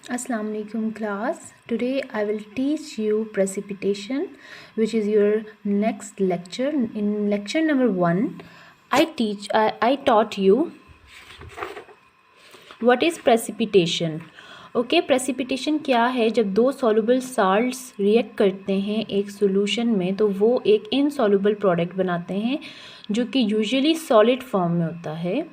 Assalamu alaikum class. Today I will teach you precipitation, which is your next lecture. In lecture number 1, I taught you what is precipitation. Okay precipitation क्या है? जब दो soluble salts react करते हैं एक solution में तो वो एक इनसॉल्युबल प्रोडक्ट बनाते हैं जो कि यूजुअली सॉलिड फॉर्म में होता है।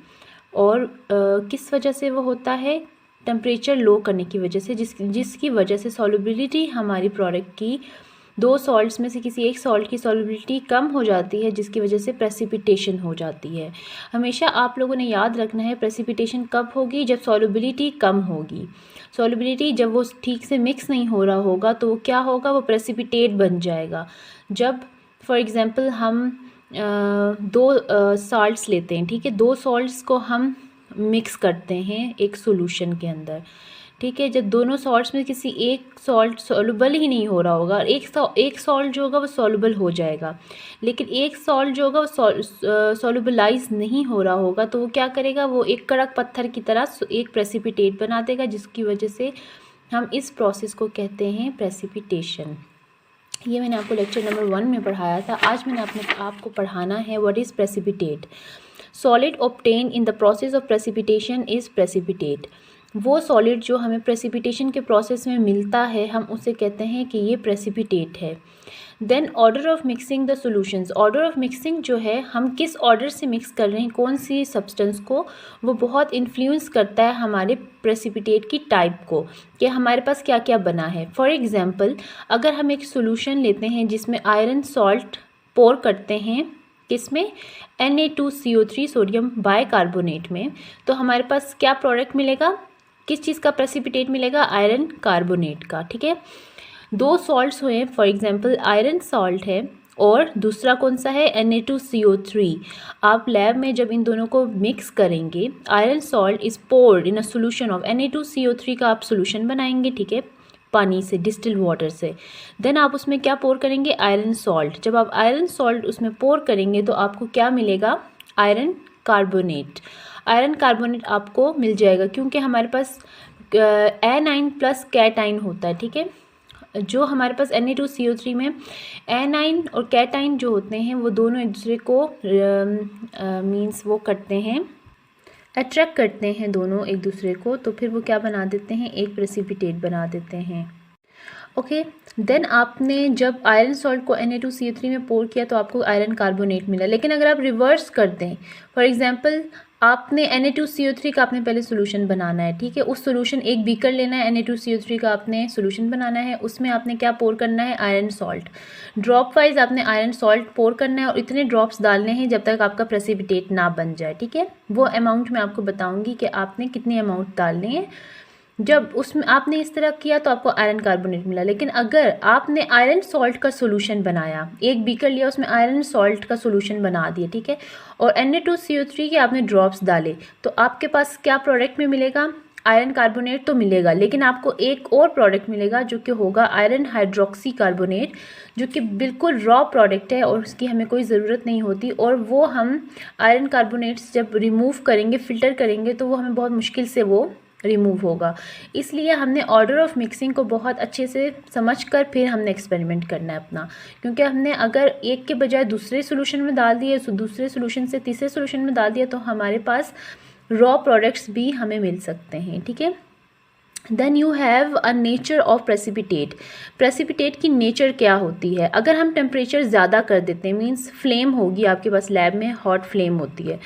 और किस वजह से वो होता है? टेम्परेचर लो करने की वजह से, जिसकी वजह से सॉल्युबिलिटी हमारी प्रोडक्ट की दो सॉल्ट्स में से किसी एक सॉल्ट की सॉल्युबिलिटी कम हो जाती है, जिसकी वजह से प्रेसिपिटेशन हो जाती है। हमेशा आप लोगों ने याद रखना है प्रेसिपिटेशन कब होगी? जब सॉल्युबिलिटी कम होगी। सॉल्युबिलिटी जब वो ठीक से मिक्स नहीं हो रहा होगा तो वो क्या होगा? वो प्रेसिपिटेट बन जाएगा। जब फॉर एग्ज़ाम्पल हम दो सॉल्ट्स लेते हैं, ठीक है, दो सॉल्ट्स को हम मिक्स करते हैं एक सॉल्यूशन के अंदर, ठीक है। जब दोनों सॉल्ट्स में किसी एक सॉल्ट सॉल्युबल ही नहीं हो रहा होगा, एक सॉल्ट जो होगा वो सॉल्युबल हो जाएगा, लेकिन एक सॉल्ट जो होगा वो सॉल्युबलाइज नहीं हो रहा होगा, तो वो क्या करेगा? वो एक कड़क पत्थर की तरह एक प्रेसिपिटेट बना देगा, जिसकी वजह से हम इस प्रोसेस को कहते हैं प्रेसिपिटेशन। ये मैंने आपको लेक्चर नंबर 1 में पढ़ाया था। आज मैंने आपको पढ़ाना है what is precipitate. Solid obtain in the process of precipitation is precipitate. वो सॉलिड जो हमें प्रेसिपिटेशन के प्रोसेस में मिलता है हम उसे कहते हैं कि ये प्रेसिपिटेट है। Then order of mixing the solutions. Order of mixing जो है, हम किस ऑर्डर से मिक्स कर रहे हैं कौन सी सब्सटेंस को, वो बहुत इन्फ्लुएंस करता है हमारे प्रेसिपिटेट की टाइप को, कि हमारे पास क्या क्या बना है। फॉर एग्ज़ाम्पल, अगर हम एक सॉल्यूशन लेते हैं जिसमें आयरन सॉल्ट पोर करते हैं, किसमें? Na2CO3 सोडियम बाइकार्बोनेट में, तो हमारे पास क्या प्रोडक्ट मिलेगा? किस चीज़ का प्रेसिपिटेट मिलेगा? आयरन कार्बोनेट का, ठीक है। दो सॉल्ट्स हुए, फॉर एग्जांपल आयरन सॉल्ट है और दूसरा कौन सा है? Na2CO3। आप लैब में जब इन दोनों को मिक्स करेंगे, iron salt is poured in a solution of Na2CO3 का आप सोल्यूशन बनाएंगे, ठीक है, पानी से, डिस्टिल वाटर से। देन आप उसमें क्या पोर करेंगे? Iron salt. जब आप आयरन सॉल्ट उसमें पोर करेंगे तो आपको क्या मिलेगा? Iron carbonate. आयरन कार्बोनेट आपको मिल जाएगा क्योंकि हमारे पास एनाइन प्लस कैटाइन होता है, ठीक है। जो हमारे पास Na2CO3 में एनाइन और कैटाइन जो होते हैं वो दोनों एक दूसरे को मीन्स वो करते हैं, अट्रैक्ट करते हैं दोनों एक दूसरे को, तो फिर वो क्या बना देते हैं? एक प्रेसिपिटेट बना देते हैं। ओके, देन आपने जब आयरन सॉल्ट को Na2CO3 में पोर किया तो आपको आयरन कार्बोनेट मिला। लेकिन अगर आप रिवर्स कर दें, फॉर एग्जांपल आपने Na2CO3 का आपने पहले सोल्यूशन बनाना है, ठीक है, उस सोल्यूशन एक बीकर लेना है, Na2CO3 का आपने सोल्यूशन बनाना है, उसमें आपने क्या पोर करना है? Iron salt. ड्रॉप वाइज आपने आयरन सॉल्ट पोर करना है और इतने ड्रॉप्स डालने हैं जब तक आपका प्रेसिपिटेट ना बन जाए, ठीक है। वो अमाउंट मैं आपको बताऊँगी कि आपने कितने अमाउंट डालने हैं। जब उसमें आपने इस तरह किया तो आपको आयरन कार्बोनेट मिला। लेकिन अगर आपने आयरन सॉल्ट का सोल्यूशन बनाया, एक बीकर लिया, उसमें आयरन सॉल्ट का सोल्यूशन बना दिया, ठीक है, और Na2CO3 के आपने ड्रॉप्स डाले, तो आपके पास क्या प्रोडक्ट में मिलेगा? आयरन कार्बोनेट तो मिलेगा, लेकिन आपको एक और प्रोडक्ट मिलेगा जो कि होगा आयरन हाइड्रोक्सी कार्बोनेट, जो कि बिल्कुल रॉ प्रोडक्ट है और उसकी हमें कोई ज़रूरत नहीं होती। और वो हम आयरन कार्बोनेट्स जब रिमूव करेंगे, फ़िल्टर करेंगे, तो वो हमें बहुत मुश्किल से वो रिमूव होगा। इसलिए हमने ऑर्डर ऑफ मिक्सिंग को बहुत अच्छे से समझकर फिर हमने एक्सपेरिमेंट करना है अपना, क्योंकि हमने अगर एक के बजाय दूसरे सोल्यूशन में डाल दिए, दूसरे सोल्यूशन से तीसरे सोल्यूशन में डाल दिया, तो हमारे पास रॉ प्रोडक्ट्स भी हमें मिल सकते हैं, ठीक है। Then you have a nature of precipitate. Precipitate की नेचर क्या होती है? अगर हम टेम्परेचर ज़्यादा कर देते हैं, मीन्स फ्लेम होगी आपके पास लैब में, हॉट फ्लेम होती है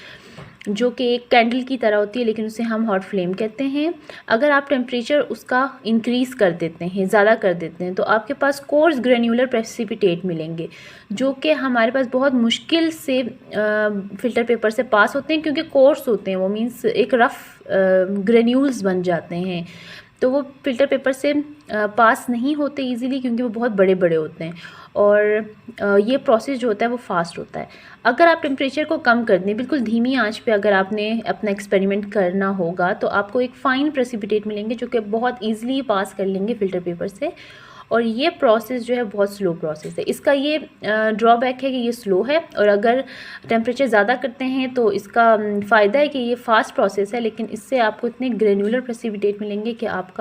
जो कि एक कैंडल की तरह होती है, लेकिन उसे हम हॉट फ्लेम कहते हैं। अगर आप टेम्परेचर उसका इंक्रीज़ कर देते हैं, ज़्यादा कर देते हैं, तो आपके पास कोर्स ग्रेन्यूलर प्रेसिपिटेट मिलेंगे, जो कि हमारे पास बहुत मुश्किल से फ़िल्टर पेपर से पास होते हैं, क्योंकि कोर्स होते हैं वो, मीन्स एक रफ़ ग्रेन्यूल्स बन जाते हैं, तो वो फ़िल्टर पेपर से पास नहीं होते इजीली, क्योंकि वो बहुत बड़े बड़े होते हैं और ये प्रोसेस जो होता है वो फास्ट होता है। अगर आप टेम्परेचर को कम कर दें, बिल्कुल धीमी आंच पे अगर आपने अपना एक्सपेरिमेंट करना होगा, तो आपको एक फ़ाइन प्रेसिपिटेट मिलेंगे जो कि बहुत ईजिली पास कर लेंगे फ़िल्टर पेपर से। और ये प्रोसेस जो है बहुत स्लो प्रोसेस है। इसका ये ड्रॉबैक है कि ये स्लो है, और अगर टेम्परेचर ज़्यादा करते हैं तो इसका फ़ायदा है कि ये फास्ट प्रोसेस है, लेकिन इससे आपको इतने ग्रेनुलर प्रेसिपिटेट मिलेंगे कि आप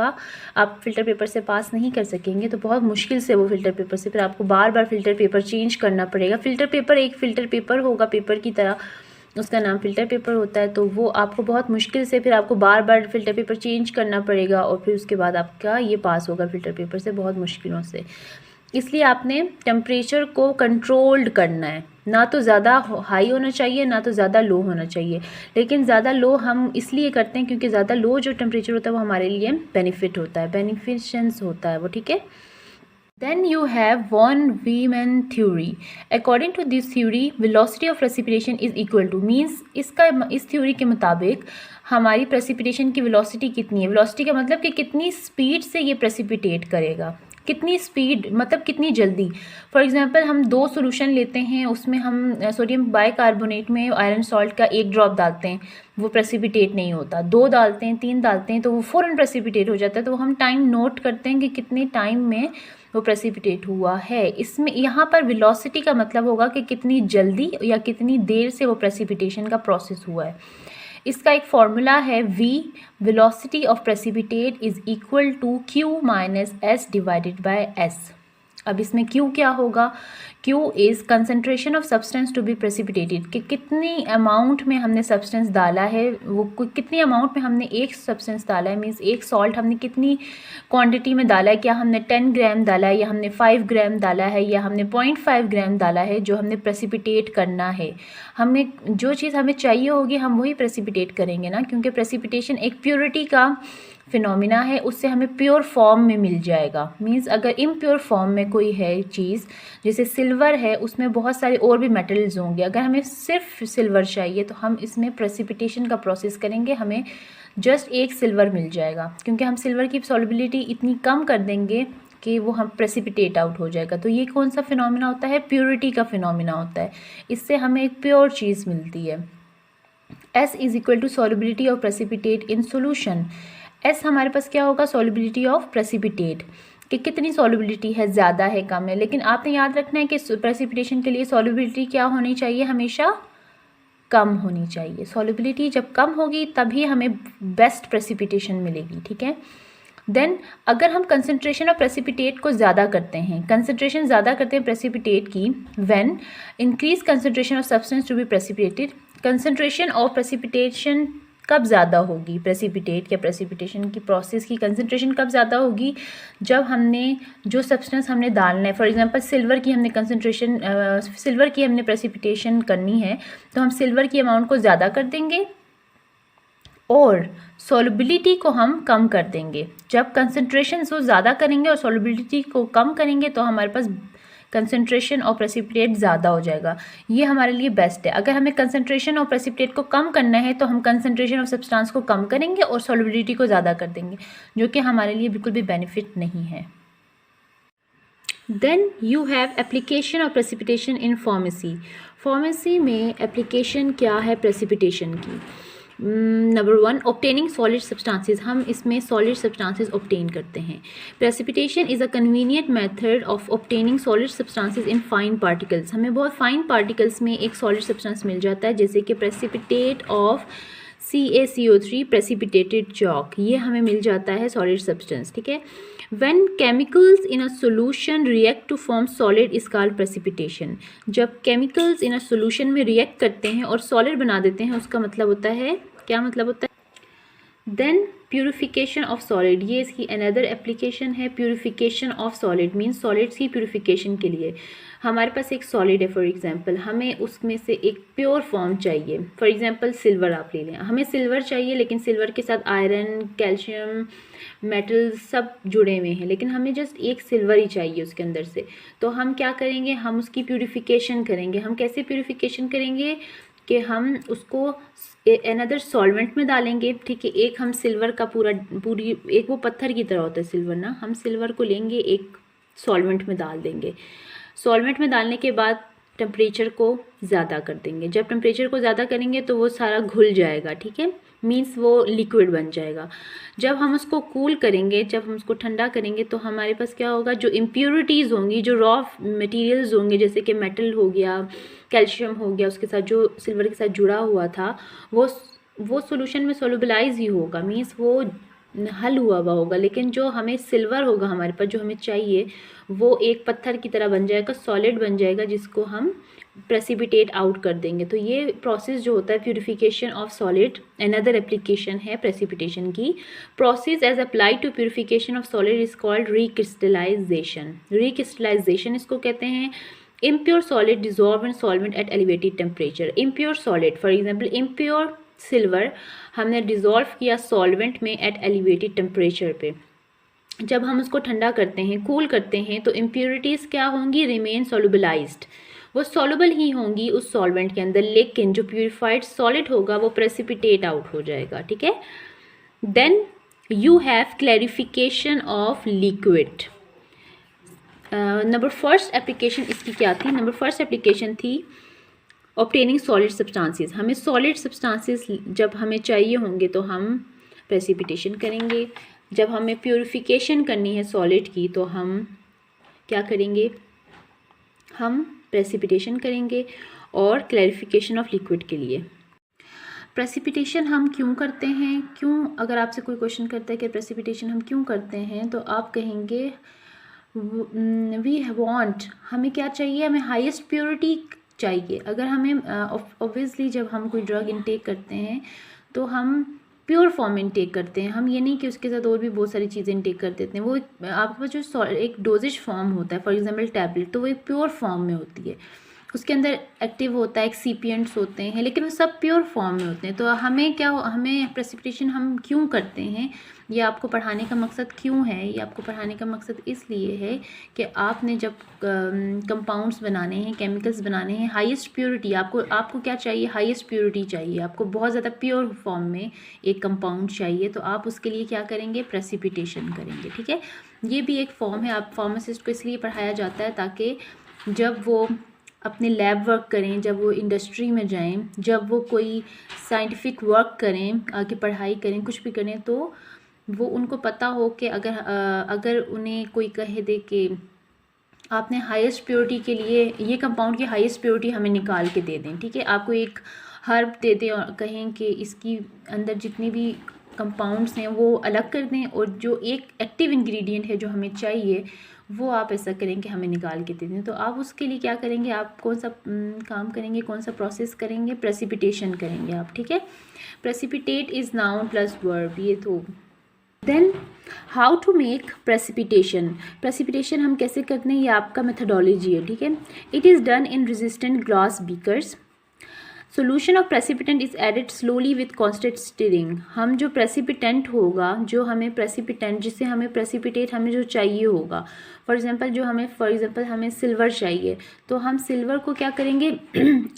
फ़िल्टर पेपर से पास नहीं कर सकेंगे। तो बहुत मुश्किल से वो फ़िल्टर पेपर से, फिर आपको बार बार फ़िल्टर पेपर चेंज करना पड़ेगा। फ़िल्टर पेपर एक फ़िल्टर पेपर होगा पेपर की तरह, उसका नाम फ़िल्टर पेपर होता है, तो वो आपको बहुत मुश्किल से, फिर आपको बार बार फ़िल्टर पेपर चेंज करना पड़ेगा, और फिर उसके बाद आपका ये पास होगा फ़िल्टर पेपर से बहुत मुश्किलों से। इसलिए आपने टेम्परेचर को कंट्रोल्ड करना है, ना तो ज़्यादा हाई होना चाहिए ना तो ज़्यादा लो होना चाहिए। लेकिन ज़्यादा लो हम इसलिए करते हैं क्योंकि ज़्यादा लो जो टेम्परेचर होता है वो हमारे लिए बेनिफिट होता है, बेनिफिशंस होता है वो, ठीक है। Then you have von Neumann theory. According to this theory, velocity of precipitation is equal to, means इस थ्योरी के मुताबिक हमारी प्रेसिपिटेशन की वेलोसिटी कितनी है। वेलोसिटी का मतलब कि कितनी स्पीड से ये प्रेसिपिटेट करेगा, कितनी स्पीड मतलब कितनी जल्दी। फॉर एग्जांपल हम 2 सॉल्यूशन लेते हैं, उसमें हम सोडियम बाइकार्बोनेट में आयरन सॉल्ट का 1 ड्रॉप डालते हैं, वो प्रेसिपिटेट नहीं होता। 2 डालते हैं, 3 डालते हैं, तो वो फ़ौरन प्रेसिपिटेट हो जाता है। तो हम टाइम नोट करते हैं कि कितने टाइम में वो प्रेसिपिटेट हुआ है। इसमें यहाँ पर वेलोसिटी का मतलब होगा कि कितनी जल्दी या कितनी देर से वो प्रेसिपिटेशन का प्रोसेस हुआ है। इसका एक फॉर्मूला है v, velocity of precipitate is equal to q minus S divided by s। अब इसमें q क्या होगा, q is concentration of substance to be precipitated, कि कितनी अमाउंट में हमने सब्सटेंस डाला है, वो कितनी अमाउंट में हमने एक सब्सटेंस डाला है, मीन्स एक सॉल्ट हमने कितनी क्वांटिटी में डाला है, क्या हमने 10 ग्राम डाला है या हमने 5 ग्राम डाला है या हमने 0.5 ग्राम डाला है, जो हमने प्रेसिपिटेट करना है। हमने जो चीज़ हमें चाहिए होगी हम वही प्रेसिपिटेट करेंगे ना, क्योंकि प्रेसिपिटेशन एक प्योरिटी का फिनोमिना है, उससे हमें प्योर फॉर्म में मिल जाएगा। मींस अगर इम्प्योर फॉर्म में कोई है चीज़, जैसे सिल्वर है, उसमें बहुत सारे और भी मेटल्स होंगे, अगर हमें सिर्फ सिल्वर चाहिए तो हम इसमें प्रेसिपिटेशन का प्रोसेस करेंगे, हमें जस्ट एक सिल्वर मिल जाएगा, क्योंकि हम सिल्वर की सॉल्युबिलिटी इतनी कम कर देंगे कि वो हम प्रेसिपिटेट आउट हो जाएगा। तो ये कौन सा फिनोमिना होता है, प्योरिटी का फिनोमिना होता है, इससे हमें एक प्योर चीज़ मिलती है। S is equal to solubility of precipitate in solution. S हमारे पास क्या होगा, सॉल्युबिलिटी ऑफ प्रेसिपिटेट, कि कितनी सॉल्युबिलिटी है, ज़्यादा है कम है। लेकिन आपने याद रखना है कि प्रेसिपिटेशन के लिए सॉल्युबिलिटी क्या होनी चाहिए, हमेशा कम होनी चाहिए। सॉल्युबिलिटी जब कम होगी तभी हमें बेस्ट प्रेसिपिटेशन मिलेगी, ठीक है। देन अगर हम कंसंट्रेशन ऑफ प्रेसिपिटेट को ज़्यादा करते हैं, कंसंट्रेशन ज़्यादा करते हैं प्रेसिपिटेट की, when increase concentration of substance to be precipitated. Concentration of precipitation कब ज़्यादा होगी, प्रेसिपिटेट या प्रेसिपिटेशन की प्रोसेस की कंसंट्रेशन कब ज़्यादा होगी, जब हमने जो सब्सटेंस हमने डालना है, फॉर एग्जांपल सिल्वर की हमने प्रेसिपिटेशन करनी है, तो हम सिल्वर की अमाउंट को ज़्यादा कर देंगे और सॉल्युबिलिटी को हम कम कर देंगे। जब कंसंट्रेशन को ज़्यादा करेंगे और सॉल्युबिलिटी को कम करेंगे तो हमारे पास कंसंट्रेशन और प्रेसिपिटेट ज़्यादा हो जाएगा। ये हमारे लिए बेस्ट है। अगर हमें कंसंट्रेशन और प्रेसिपिटेट को कम करना है तो हम कंसंट्रेशन ऑफ सब्सटेंस को कम करेंगे और सॉल्युबिलिटी को ज़्यादा कर देंगे, जो कि हमारे लिए बिल्कुल भी बेनिफिट नहीं है। Then you have application of precipitation in pharmacy. Pharmacy में एप्लीकेशन क्या है प्रेसिपिटेशन की। Number 1, obtaining solid substances. हम इसमें सॉलिड सब्सटेंसेस ऑब्टेन करते हैं। Precipitation is a convenient method of obtaining solid substances in fine particles. हमें बहुत फाइन पार्टिकल्स में एक सॉलिड सब्सटेंस मिल जाता है, जैसे कि precipitate of CaCO3 precipitated chalk, ये हमें मिल जाता है सॉलिड सब्सटेंस, ठीक है। When chemicals in a solution react to form solid is called precipitation। जब chemicals in a solution में react करते हैं और solid बना देते हैं, उसका मतलब होता है, क्या मतलब होता है। Then purification of solid, ये इसकी another application है। purification of solid means solids की purification के लिए हमारे पास एक सॉलिड है, फॉर एग्जांपल हमें उसमें से एक प्योर फॉर्म चाहिए। फॉर एग्जांपल सिल्वर आप ले लें, हमें सिल्वर चाहिए, लेकिन सिल्वर के साथ आयरन, कैल्शियम, मेटल सब जुड़े हुए हैं, लेकिन हमें जस्ट एक सिल्वर ही चाहिए उसके अंदर से। तो हम क्या करेंगे, हम उसकी प्यूरिफिकेशन करेंगे। हम कैसे प्यूरिफिकेशन करेंगे कि हम उसको अनदर सॉल्वेंट में डालेंगे, ठीक है। एक हम सिल्वर का पूरी एक वो पत्थर की तरह होता है सिल्वर ना, हम सिल्वर को लेंगे, एक सॉल्वेंट में डाल देंगे। सॉल्वेंट में डालने के बाद टेम्परेचर को ज़्यादा कर देंगे। जब टेम्परेचर को ज़्यादा करेंगे तो वो सारा घुल जाएगा, ठीक है। मीन्स वो लिक्विड बन जाएगा। जब हम उसको कूल करेंगे, जब हम उसको ठंडा करेंगे तो हमारे पास क्या होगा, जो इम्प्योरिटीज़ होंगी, जो रॉ मटेरियल्स होंगे, जैसे कि मेटल हो गया, कैल्शियम हो गया, उसके साथ जो सिल्वर के साथ जुड़ा हुआ था, वो सॉल्यूशन में सोलुबलाइज ही होगा, मीन्स वो हल हुआ होगा। लेकिन जो हमें सिल्वर होगा हमारे पास, जो हमें चाहिए, वो एक पत्थर की तरह बन जाएगा, सॉलिड बन जाएगा, जिसको हम प्रेसिपिटेट आउट कर देंगे। तो ये प्रोसेस जो होता है purification of solid, another application है प्रेसिपिटेशन की। Process as apply to purification of solid is called recrystallization. Recrystallization इसको कहते हैं। Impure solid dissolve in solvent at elevated temperature. Impure solid, for example impure silver हमने dissolve किया solvent में at elevated temperature पे। जब हम उसको ठंडा करते हैं, कूल करते हैं, तो इम्प्योरिटीज़ क्या होंगी, रिमेन सॉल्युबलाइज्ड, वो सॉल्युबल ही होंगी उस सॉल्वेंट के अंदर, लेकिन जो प्यूरिफाइड सॉलिड होगा वो प्रेसिपिटेट आउट हो जाएगा। ठीक है। Then you have clarification of liquid. Number first application इसकी क्या थी, नंबर फर्स्ट एप्लीकेशन थी ऑब्टेनिंग सॉलिड सब्सटेंसेस। हमें सॉलिड सब्सटेंसेस जब हमें चाहिए होंगे तो हम प्रेसिपिटेशन करेंगे। जब हमें प्यूरिफिकेशन करनी है सॉलिड की तो हम क्या करेंगे, हम प्रेसिपिटेशन करेंगे। और क्लैरिफिकेशन ऑफ लिक्विड के लिए प्रेसिपिटेशन हम क्यों करते हैं, क्यों, अगर आपसे कोई क्वेश्चन करता है कि प्रेसिपिटेशन हम क्यों करते हैं, तो आप कहेंगे वी वांट, हमें क्या चाहिए, हमें हाईएस्ट प्योरिटी चाहिए। अगर हमें ऑब्वियसली जब हम कोई ड्रग इनटेक करते हैं तो हम प्योर फॉर्म में इनटेक करते हैं, हम ये नहीं कि उसके साथ और भी बहुत सारी चीज़ें इनटेक कर देते हैं। वो आपके पास जो एक डोजेज फॉर्म होता है, फॉर एग्जांपल टैबलेट, तो वो एक प्योर फॉर्म में होती है, उसके अंदर एक्टिव होता है, एक्सीपिएंट्स होते हैं, लेकिन वो सब प्योर फॉर्म में होते हैं। तो हमें प्रेसिपिटेशन हम क्यों करते हैं, ये आपको पढ़ाने का मकसद क्यों है, ये आपको पढ़ाने का मकसद इसलिए है कि आपने जब कंपाउंड्स बनाने हैं, केमिकल्स बनाने हैं, हाईएस्ट प्योरिटी आपको क्या चाहिए, हाईएस्ट प्योरिटी चाहिए, आपको बहुत ज़्यादा प्योर फॉर्म में एक कंपाउंड चाहिए, तो आप उसके लिए क्या करेंगे, प्रेसिपिटेशन करेंगे। ठीक है। ये भी एक फॉर्म है, आप फार्मासिस्ट को इसलिए पढ़ाया जाता है ताकि जब वो अपने लैब वर्क करें, जब वो इंडस्ट्री में जाएं, जब वो कोई साइंटिफिक वर्क करें, आगे पढ़ाई करें, कुछ भी करें, तो वो उनको पता हो कि अगर उन्हें कोई कहे दे कि आपने हाईएस्ट प्योरिटी के लिए ये कंपाउंड की हाईएस्ट प्योरिटी हमें निकाल के दे दें। ठीक है। आपको एक हर्ब दे दें और कहें कि इसकी अंदर जितनी भी कंपाउंड्स हैं वो अलग कर दें, और जो एक एक्टिव इंग्रेडिएंट है जो हमें चाहिए वो आप ऐसा करें कि हमें निकाल के दे दें, तो आप उसके लिए क्या करेंगे, आप कौन सा काम करेंगे, कौन सा प्रोसेस करेंगे, प्रेसिपिटेशन करेंगे आप। ठीक है। Precipitate is noun plus verb, ये तो। Then how to make precipitation. Precipitation हम कैसे करते हैं, ये आपका मेथडोलॉजी है। ठीक है। It is done in resistant glass beakers. Solution of precipitant is added slowly with constant stirring. हम जो प्रेसिपिटेंट होगा, जो हमें प्रेसिपिटेंट, जिससे हमें प्रेसिपिटेट हमें जो चाहिए होगा, फॉर एग्जांपल हमें सिल्वर चाहिए, तो हम सिल्वर को क्या करेंगे,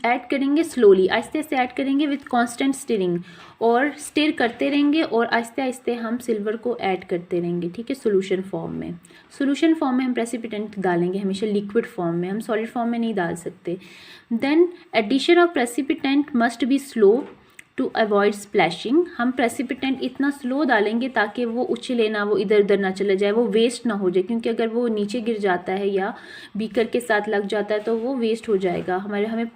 ऐड करेंगे स्लोली, आहिस्ते आहिस्ते ऐड करेंगे विथ कांस्टेंट स्टिरिंग, और स्टिर करते रहेंगे और आहिस्ते आहिस्ते हम सिल्वर को ऐड करते रहेंगे। ठीक है। सोल्यूशन फॉर्म में हम प्रेसिपिटेंट डालेंगे हमेशा लिक्विड फॉर्म में, हम सॉलिड फॉर्म में नहीं डाल सकते। Then addition of precipitant must be slow to avoid splashing. हम प्रेसिपिटेंट इतना स्लो डालेंगे ताकि वो उछले ना, वो इधर उधर ना चला जाए, वो वेस्ट ना हो जाए, क्योंकि अगर वो नीचे गिर जाता है या बीकर के साथ लग जाता है तो वो वेस्ट हो जाएगा, हमें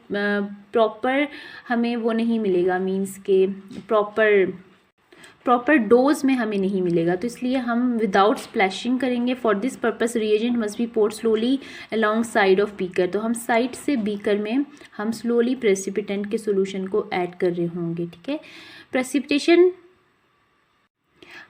प्रॉपर हमें वो नहीं मिलेगा, मींस के प्रॉपर डोज में हमें नहीं मिलेगा। तो इसलिए हम विदाउट स्प्लैशिंग करेंगे। For this purpose reagent must be poured slowly along side of beaker. तो हम साइड से बीकर में हम स्लोली प्रेसिपिटेंट के सोल्यूशन को ऐड कर रहे होंगे। ठीक है। Precipitation,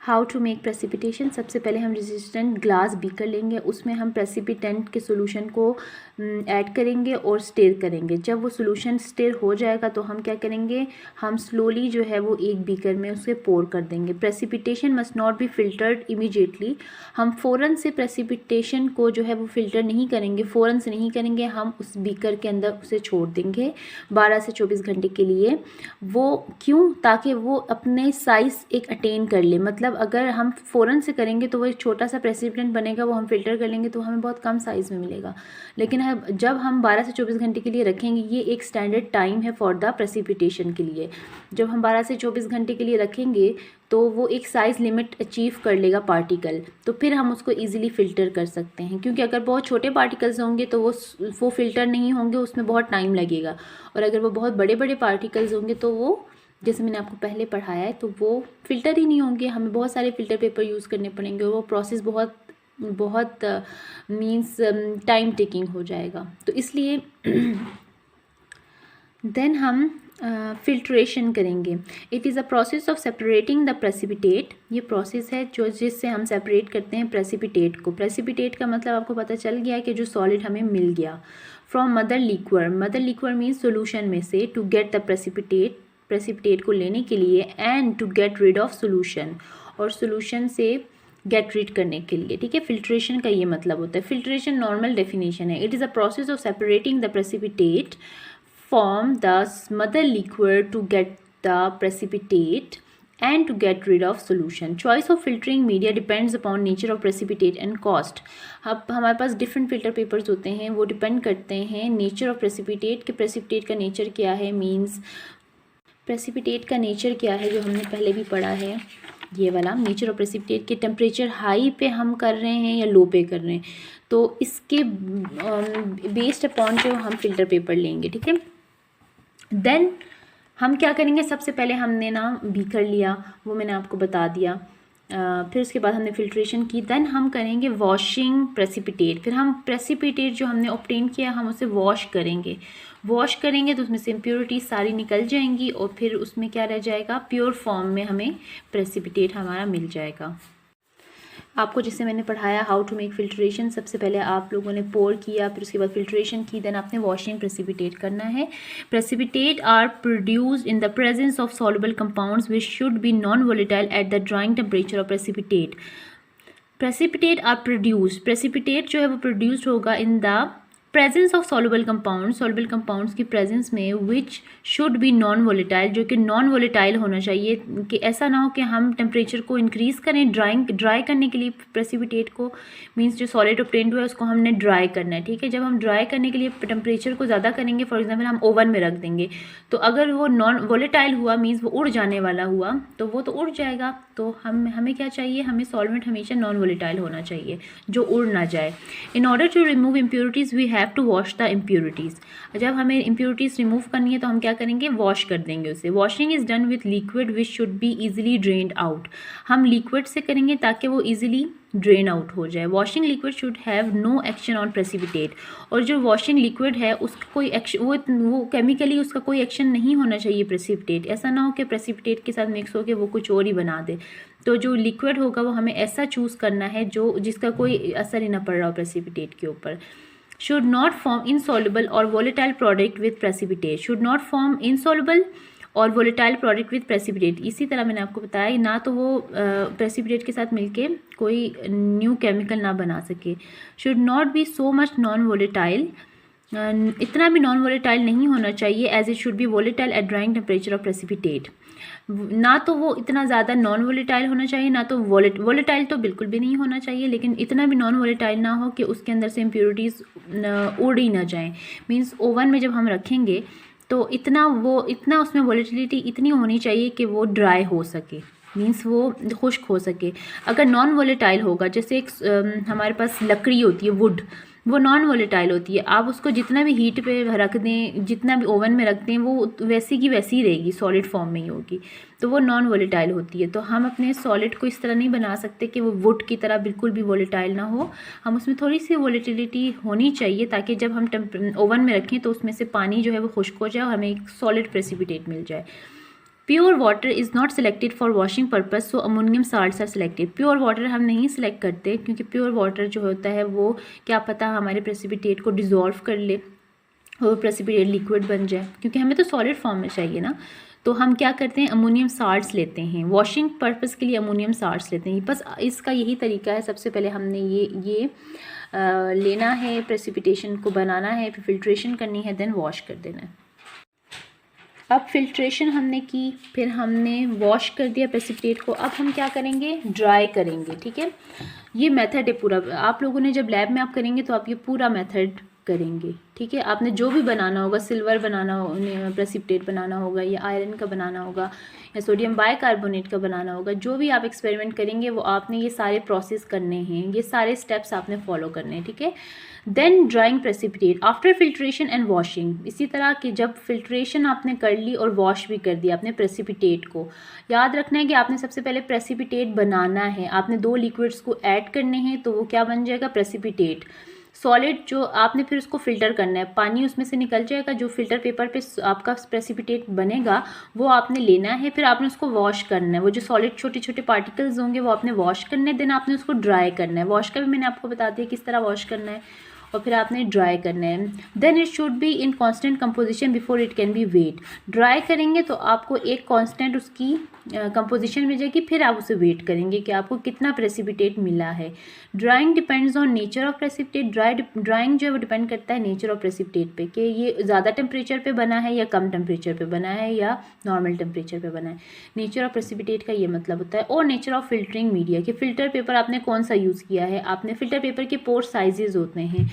how to make precipitation. सबसे पहले हम रेजिस्टेंट ग्लास बीकर लेंगे, उसमें हम प्रेसिपिटेंट के सोल्यूशन को ऐड करेंगे और स्टिर करेंगे। जब वो सोल्यूशन स्टिर हो जाएगा तो हम क्या करेंगे, हम स्लोली जो है वो एक बीकर में उसे पोर कर देंगे। Precipitation must not be filtered immediately. हम फ़ौरन से प्रेसिपिटेशन को जो है वो फिल्टर नहीं करेंगे, फ़ौरन से नहीं करेंगे, हम उस बीकर के अंदर उसे छोड़ देंगे 12 से 24 घंटे के लिए। वो क्यों, ताकि वो अपने साइज़ एक अटेन कर ले, मतलब मतलब अगर हम फ़ौरन से करेंगे तो वो एक छोटा सा प्रेसिपिटेंट बनेगा, वो हम फ़िल्टर कर लेंगे तो हमें बहुत कम साइज़ में मिलेगा। लेकिन जब हम 12 से 24 घंटे के लिए रखेंगे, ये एक स्टैंडर्ड टाइम है फॉर द प्रेसिपिटेशन के लिए। जब हम 12 से 24 घंटे के लिए रखेंगे तो वो एक साइज़ लिमिट अचीव कर लेगा पार्टिकल, तो फिर हम उसको ईजिली फ़िल्टर कर सकते हैं। क्योंकि अगर बहुत छोटे पार्टिकल्स होंगे तो वो फ़िल्टर नहीं होंगे, उसमें बहुत टाइम लगेगा। और अगर वो बहुत बड़े बड़े पार्टिकल्स होंगे तो वो, जैसे मैंने आपको पहले पढ़ाया है, तो वो फ़िल्टर ही नहीं होंगे, हमें बहुत सारे फ़िल्टर पेपर यूज़ करने पड़ेंगे और वो प्रोसेस बहुत मीन्स टाइम टेकिंग हो जाएगा। तो इसलिए देन हम फिल्ट्रेशन करेंगे। It is a process of separating the precipitate. ये प्रोसेस है जिससे हम सेपरेट करते हैं प्रेसिपिटेट को। प्रेसिपिटेट का मतलब आपको पता चल गया कि जो सॉलिड हमें मिल गया from mother liquor. Mother liquor means solution में से, टू गेट द प्रेसिपिटेट को लेने के लिए, and to get rid of solution, और सोल्यूशन से गेट रीड करने के लिए। ठीक है, फिल्ट्रेशन का ये मतलब होता है। फिल्ट्रेशन नॉर्मल डेफिनेशन है, it is a process of separating the precipitate from the mother liquor to get the precipitate and to get rid of solution. Choice of filtering media depends upon nature of precipitate and cost. अब हमारे पास different filter papers होते हैं, वो depend करते हैं nature of precipitate कि precipitate का nature क्या है। मीन्स प्रेसिपिटेट का नेचर क्या है, जो हमने पहले भी पढ़ा है, ये वाला नेचर ऑफ प्रेसिपिटेट के टेम्परेचर हाई पे हम कर रहे हैं या लो पे कर रहे हैं, तो इसके बेस्ड अपॉन जो हम फिल्टर पेपर लेंगे। ठीक है, देन हम क्या करेंगे, सबसे पहले हमने ना बीकर लिया, वो मैंने आपको बता दिया। फिर उसके बाद हमने फिल्ट्रेशन की, देन हम करेंगे वॉशिंग प्रेसिपिटेट। फिर हम प्रेसिपिटेट जो हमने ऑब्टेन किया हम उसे वॉश करेंगे तो उसमें से इम्प्योरिटीज सारी निकल जाएंगी और फिर उसमें क्या रह जाएगा, प्योर फॉर्म में हमें प्रेसिपिटेट हमारा मिल जाएगा। आपको जैसे मैंने पढ़ाया हाउ टू मेक फिल्ट्रेशन, सबसे पहले आप लोगों ने पोर किया, फिर उसके बाद फिल्ट्रेशन की, देन आपने वॉशिंग प्रेसिपिटेट करना है। Precipitate are produced in the presence of soluble compounds which should be non volatile at the drying temperature of precipitate. Precipitate जो है वो प्रोड्यूस्ड होगा in the presence of soluble compounds की presence में, which should be non volatile, जो कि non volatile होना चाहिए, कि ऐसा ना हो कि हम टेम्परेचर को इंक्रीज़ करें ड्राई करने के लिए प्रेसिपिटेट को। मींस जो सॉलिड ऑब्टेन्ड हुआ है उसको हमने ड्राई करना है। ठीक है, जब हम ड्राई करने के लिए टेम्परेचर को ज़्यादा करेंगे, फॉर एग्जाम्पल हम ओवन में रख देंगे, तो अगर वो नॉन वोलेटाइल हुआ, मीन्स वो उड़ जाने वाला हुआ, तो वो तो उड़ जाएगा। तो हमें क्या चाहिए, हमें सॉल्वेंट हमेशा नॉन वोलेटाइल होना चाहिए जो उड़ ना जाए। In order to remove impurities we have to wash the impurities. जब हमें इम्प्योरिटीज़ रिमूव करनी है तो हम क्या करेंगे, वॉश कर देंगे उसे। Washing is done with liquid which should be easily drained out. हम लिक्विड से करेंगे ताकि वो ईजिली ड्रेन आउट हो जाए। Washing liquid should have no action on precipitate. और जो वॉशिंग लिक्विड है उसका कोई एक्शन, वो केमिकली उसका कोई एक्शन नहीं होना चाहिए प्रेसिपिटेट। ऐसा ना हो कि प्रेसिपिटेट के साथ मिक्स होकर वो कुछ और ही बना दे। तो जो लिक्विड होगा वो हमें ऐसा चूज़ करना है जिसका कोई असर ही ना पड़ रहा हो प्रेसिपिटेट के ऊपर। should not form insoluble or volatile product with precipitate। should not form insoluble और volatile product with precipitate। इसी तरह मैंने आपको बताया ना तो वो precipitate के साथ मिलके कोई न्यू केमिकल ना बना सके। should not be so much non volatile, इतना भी नॉन वोलेटाइल नहीं होना चाहिए as it should be volatile at drying temperature of precipitate. ना तो वो इतना ज़्यादा नॉन वोलेटाइल होना चाहिए, ना तो वोलेटाइल तो बिल्कुल भी नहीं होना चाहिए, लेकिन इतना भी नॉन वोलेटाइल ना हो कि उसके अंदर से इम्प्योरिटीज़ उड़ ही ना जाएँ। मीन्स ओवन में जब हम रखेंगे तो इतना उसमें वोलेटिलिटी इतनी होनी चाहिए कि वो ड्राई हो सके, मीन्स वो खुश्क हो सके। अगर नॉन वोलेटाइल होगा, जैसे एक हमारे पास लकड़ी होती है वुड, वो नॉन वोलेटाइल होती है, आप उसको जितना भी हीट पे रख दें, जितना भी ओवन में रख दें, वो वैसी की वैसी ही रहेगी, सॉलिड फॉर्म में ही होगी, तो वो नॉन वोलेटाइल होती है। तो हम अपने सॉलिड को इस तरह नहीं बना सकते कि वो वुड की तरह बिल्कुल भी वोलेटाइल ना हो। हम उसमें थोड़ी सी वोलेटिलिटी होनी चाहिए ताकि जब हम ओवन में रखें तो उसमें से पानी जो है वो खुश्क हो जाए और हमें एक सॉलिड प्रेसिपिटेट मिल जाए। Pure water is not selected for washing purpose, so ammonium salts are selected. Pure water हम नहीं सेलेक्ट करते क्योंकि प्योर वाटर जो होता है वो क्या पता हमारे प्रेसिपिटेट को डिज़ोल्व कर ले और प्रेसिपिटेट लिक्विड बन जाए, क्योंकि हमें तो सॉलिड फॉर्म में चाहिए ना। तो हम क्या करते हैं, अमोनियम साल्ट्स लेते हैं, वॉशिंग पर्पज़ के लिए अमोनियम साल्ट्स लेते हैं। बस इसका यही तरीका है। सबसे पहले हमने ये लेना है, प्रेसिपिटेशन को बनाना है, फिर फिल्ट्रेशन करनी है, देन वॉश कर देना है। अब फिल्ट्रेशन हमने की, फिर हमने वॉश कर दिया प्रेसिपिटेट को, अब हम क्या करेंगे, ड्राई करेंगे। ठीक है, ये मेथड है पूरा। आप लोगों ने जब लैब में आप करेंगे तो आप ये पूरा मेथड करेंगे। ठीक है, आपने जो भी बनाना होगा, सिल्वर बनाना हो, प्रेसिपिटेट बनाना होगा, या आयरन का बनाना होगा, या सोडियम बाइकार्बोनेट का बनाना होगा, जो भी आप एक्सपेरिमेंट करेंगे वो आपने ये सारे प्रोसेस करने हैं, ये सारे स्टेप्स आपने फॉलो करने हैं। ठीक है, then drying precipitate after filtration and washing. इसी तरह कि जब फिल्ट्रेशन आपने कर ली और वॉश भी कर दिया आपने प्रेसिपिटेट को, याद रखना है कि आपने सबसे पहले प्रेसिपिटेट बनाना है। आपने 2 लिक्विड्स को ऐड करने हैं तो वो क्या बन जाएगा, प्रेसिपिटेट सॉलिड। जो आपने फिर उसको फिल्टर करना है, पानी उसमें से निकल जाएगा, जो फिल्टर पेपर पे आपका प्रेसिपिटेट बनेगा वो आपने लेना है। फिर आपने उसको वॉश करना है, वो जो सॉलिड छोटे छोटे पार्टिकल्स होंगे वो आपने वॉश करने, देन आपने उसको ड्राई करना है। वॉश का भी मैंने आपको बता दिया किस तरह वॉश करना है, और फिर आपने ड्राई करना है। Then it should be in constant composition before it can be weighed. Dry करेंगे तो आपको एक कांस्टेंट उसकी कंपोजिशन मिल जाएगी, फिर आप उसे वेट करेंगे कि आपको कितना प्रेसिपिटेट मिला है। Drawing depends on nature of precipitate. Drawing जो है वो डिपेंड करता है नेचर ऑफ प्रेसिपिटेट पे, कि ये ज़्यादा टेम्परेचर पे बना है या कम टेम्परेचर पे बना है या नॉर्मल टेम्परेचर पे बना है। नेचर ऑफ प्रेसिपिटेट का ये मतलब होता है। और नेचर ऑफ फिल्टरिंग मीडिया, कि फ़िल्टर पेपर आपने कौन सा यूज़ किया है। आपने फ़िल्टर पेपर के पोर साइजेज़ होते हैं,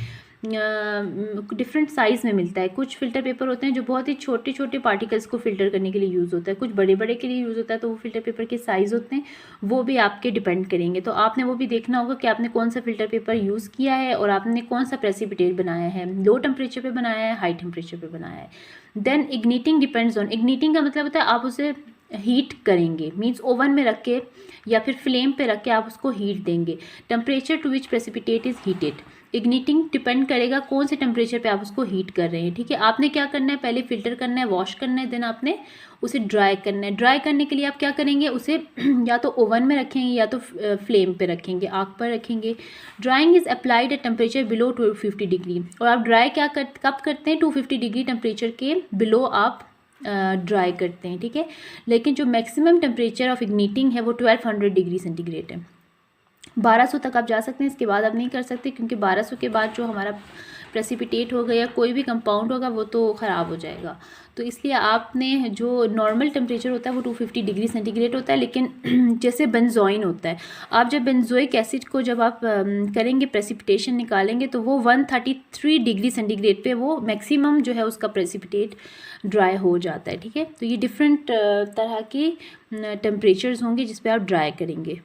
डिफरेंट साइज़ में मिलता है। कुछ फ़िल्टर पेपर होते हैं जो बहुत ही छोटे छोटे पार्टिकल्स को फ़िल्टर करने के लिए यूज़ होता है, कुछ बड़े बड़े के लिए यूज़ होता है। तो वो फ़िल्टर पेपर के साइज़ होते हैं, वो भी आपके डिपेंड करेंगे। तो आपने वो भी देखना होगा कि आपने कौन सा फ़िल्टर पेपर यूज़ किया है और आपने कौन सा प्रेसिपिटेट बनाया है, लो टेम्परेचर पे बनाया है, हाई टेम्परेचर पे बनाया है। Then igniting depends on, igniting का मतलब होता है आप उसे हीट करेंगे, मीन्स ओवन में रख के या फिर फ्लेम पे रख के आप उसको हीट देंगे। Temperature to which precipitate is heated. Igniting depend करेगा कौन से टेम्परेचर पे आप उसको हीट कर रहे हैं। ठीक है, आपने क्या करना है, पहले फ़िल्टर करना है, वॉश करना है, देन आपने उसे ड्राई करना है। ड्राई करने के लिए आप क्या करेंगे, उसे या तो ओवन में रखेंगे या तो फ्लेम पे रखेंगे, आग पर रखेंगे। Drawing is applied at temperature below 250 degree. और आप ड्राई कब करते हैं, 250 डिग्री टेम्परेचर के बिलो आप ड्राई करते हैं। ठीक है, लेकिन जो मैक्सिमम टेम्परेचर ऑफ इग्निटिंग है वो 1200 डिग्री सेंटीग्रेड है। 1200 तक आप जा सकते हैं, इसके बाद आप नहीं कर सकते, क्योंकि 1200 के बाद जो हमारा प्रेसिपिटेट होगा या कोई भी कंपाउंड होगा वो तो ख़राब हो जाएगा। तो इसलिए आपने जो नॉर्मल टेम्परेचर होता है वो 250 डिग्री सेंटीग्रेड होता है। लेकिन जैसे बेंजोइन होता है, आप जब बेंजोइक एसिड को जब आप करेंगे प्रेसिपिटेशन निकालेंगे तो वो 133 डिग्री सेंटीग्रेड पे वो मैक्सिमम जो है उसका प्रेसिपिटेट ड्राई हो जाता है। ठीक है, तो ये डिफरेंट तरह के टेम्परेचर्स होंगे जिस पे आप ड्राई करेंगे।